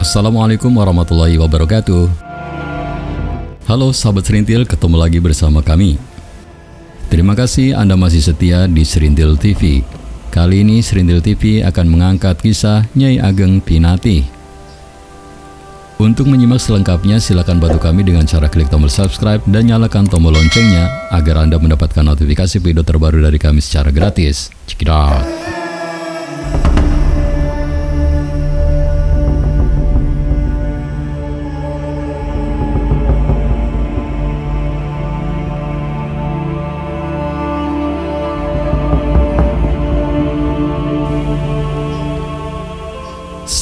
Assalamualaikum warahmatullahi wabarakatuh. Halo sahabat Serintil, ketemu lagi bersama kami. Terima kasih Anda masih setia di Serintil TV. Kali ini Serintil TV akan mengangkat kisah Nyai Ageng Pinati. Untuk menyimak selengkapnya, silakan bantu kami dengan cara klik tombol subscribe dan nyalakan tombol loncengnya agar Anda mendapatkan notifikasi video terbaru dari kami secara gratis. Check it out.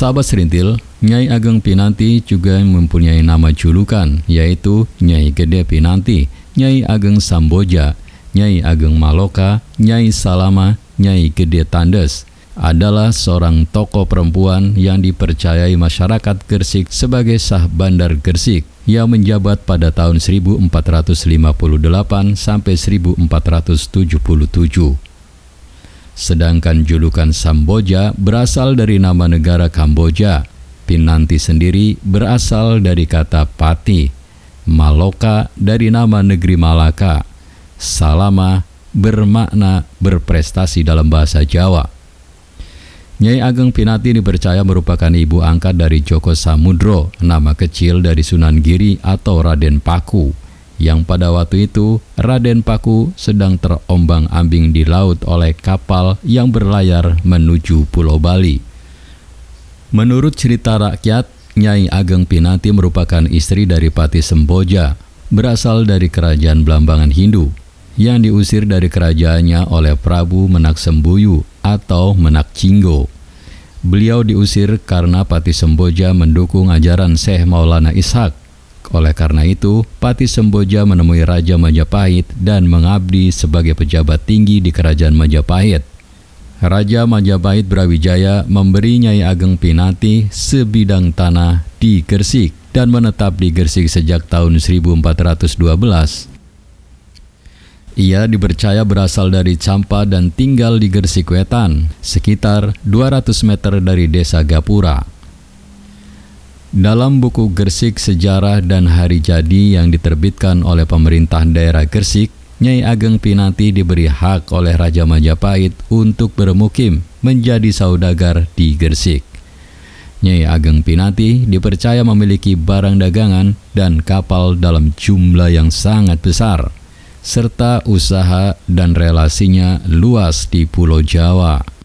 Sahabat Serintil, Nyai Ageng Pinati juga mempunyai nama julukan, yaitu Nyai Gede Pinati, Nyai Ageng Samboja, Nyai Ageng Maloka, Nyai Salama, Nyai Gede Tandes. Adalah seorang tokoh perempuan yang dipercayai masyarakat Gresik sebagai Sah Bandar Gresik yang menjabat pada tahun 1458 sampai 1477. Sedangkan julukan Samboja berasal dari nama negara Kamboja. Pinanti sendiri berasal dari kata pati. Maloka dari nama negeri Malaka. Salama bermakna berprestasi dalam bahasa Jawa. Nyai Ageng Pinati dipercaya merupakan ibu angkat dari Joko Samudro, nama kecil dari Sunan Giri atau Raden Paku, yang pada waktu itu Raden Paku sedang terombang-ambing di laut oleh kapal yang berlayar menuju Pulau Bali. Menurut cerita rakyat, Nyai Ageng Pinati merupakan istri dari Pati Semboja, berasal dari kerajaan Blambangan Hindu, yang diusir dari kerajaannya oleh Prabu Menak Sembuyu atau Menak Jinggo. Beliau diusir karena Pati Semboja mendukung ajaran Syekh Maulana Ishak. Oleh karena itu, Pati Semboja menemui Raja Majapahit dan mengabdi sebagai pejabat tinggi di kerajaan Majapahit. Raja Majapahit Brawijaya memberi Nyai Ageng Pinati sebidang tanah di Gresik dan menetap di Gresik sejak tahun 1412. Ia dipercaya berasal dari Campa dan tinggal di Gresik Wetan, sekitar 200 meter dari desa Gapura. Dalam buku Gresik Sejarah dan Hari Jadi yang diterbitkan oleh pemerintah daerah Gresik, Nyai Ageng Pinati diberi hak oleh Raja Majapahit untuk bermukim menjadi saudagar di Gresik. Nyai Ageng Pinati dipercaya memiliki barang dagangan dan kapal dalam jumlah yang sangat besar, serta usaha dan relasinya luas di Pulau Jawa.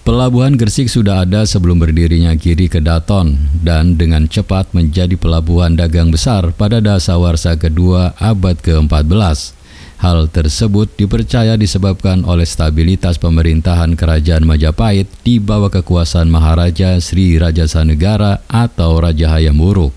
Pelabuhan Gresik sudah ada sebelum berdirinya Giri Kedaton dan dengan cepat menjadi pelabuhan dagang besar pada dasawarsa kedua abad ke-14. Hal tersebut dipercaya disebabkan oleh stabilitas pemerintahan kerajaan Majapahit di bawah kekuasaan Maharaja Sri Rajasanegara atau Raja Hayam Wuruk.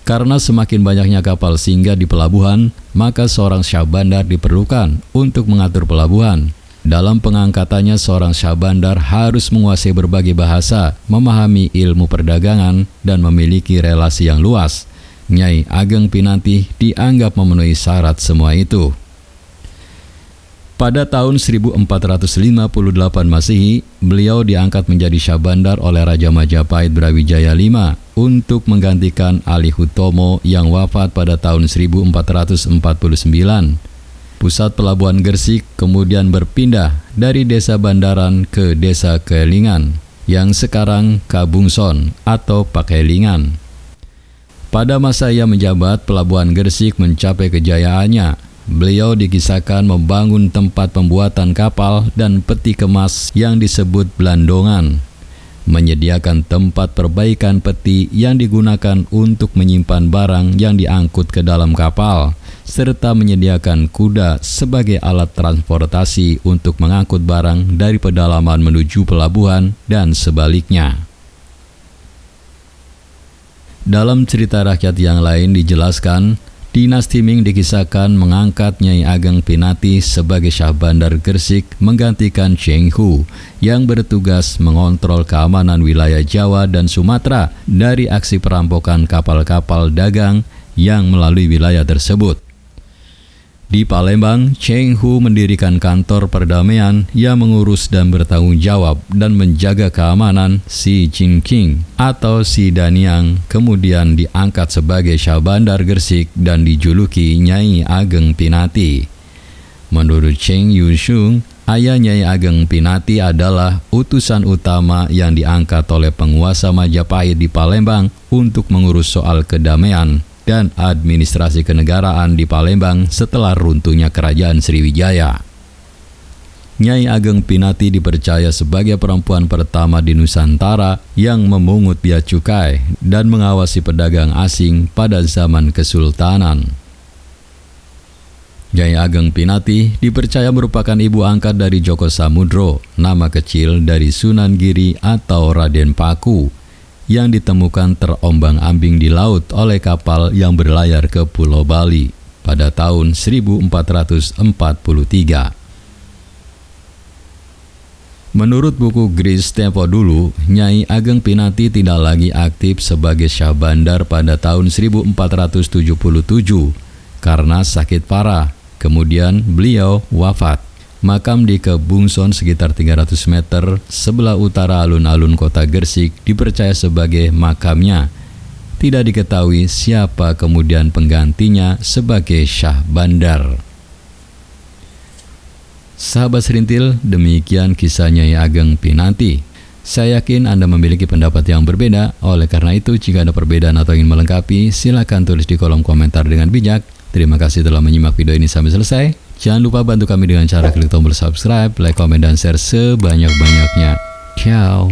Karena semakin banyaknya kapal singgah di pelabuhan, maka seorang Syah Bandar diperlukan untuk mengatur pelabuhan. Dalam pengangkatannya, seorang Syah Bandar harus menguasai berbagai bahasa, memahami ilmu perdagangan, dan memiliki relasi yang luas. Nyai Ageng Pinati dianggap memenuhi syarat semua itu. Pada tahun 1458 Masehi, beliau diangkat menjadi Syah Bandar oleh Raja Majapahit Brawijaya V untuk menggantikan Ali Hutomo yang wafat pada tahun 1449. Pusat pelabuhan Gresik kemudian berpindah dari desa Bandaran ke desa Kelingan, yang sekarang Kabungson atau Pakelingan. Pada masa ia menjabat, pelabuhan Gresik mencapai kejayaannya. Beliau dikisahkan membangun tempat pembuatan kapal dan peti kemas yang disebut Blandongan, menyediakan tempat perbaikan peti yang digunakan untuk menyimpan barang yang diangkut ke dalam kapal, serta menyediakan kuda sebagai alat transportasi untuk mengangkut barang dari pedalaman menuju pelabuhan dan sebaliknya. Dalam cerita rakyat yang lain dijelaskan, Dinasti Ming dikisahkan mengangkat Nyai Ageng Pinati sebagai Syah Bandar Gresik menggantikan Cheng Hu yang bertugas mengontrol keamanan wilayah Jawa dan Sumatera dari aksi perampokan kapal-kapal dagang yang melalui wilayah tersebut. Di Palembang, Cheng Hu mendirikan kantor perdamaian yang mengurus dan bertanggung jawab dan menjaga keamanan Xi Jinping atau Xi Daniang, kemudian diangkat sebagai Syah Bandar Gresik dan dijuluki Nyai Ageng Pinati. Menurut Cheng Yushung, ayah Nyai Ageng Pinati adalah utusan utama yang diangkat oleh penguasa Majapahit di Palembang untuk mengurus soal kedamaian dan administrasi kenegaraan di Palembang setelah runtuhnya Kerajaan Sriwijaya. Nyai Ageng Pinati dipercaya sebagai perempuan pertama di Nusantara yang memungut bea cukai dan mengawasi pedagang asing pada zaman Kesultanan. Nyai Ageng Pinati dipercaya merupakan ibu angkat dari Joko Samudro, nama kecil dari Sunan Giri atau Raden Paku, yang ditemukan terombang-ambing di laut oleh kapal yang berlayar ke Pulau Bali pada tahun 1443. Menurut buku Gris Tempo dulu, Nyai Ageng Pinati tidak lagi aktif sebagai Syah Bandar pada tahun 1477 karena sakit parah. Kemudian beliau wafat. Makam di Kebungson sekitar 300 meter sebelah utara alun-alun kota Gresik dipercaya sebagai makamnya. Tidak diketahui siapa kemudian penggantinya sebagai Syah Bandar. Sahabat Serintil, demikian kisah Nyai Ageng Pinati. Saya yakin Anda memiliki pendapat yang berbeda. Oleh karena itu, jika ada perbedaan atau ingin melengkapi, silakan tulis di kolom komentar dengan bijak. Terima kasih telah menyimak video ini sampai selesai. Jangan lupa bantu kami dengan cara klik tombol subscribe, like, komen, dan share sebanyak-banyaknya. Ciao.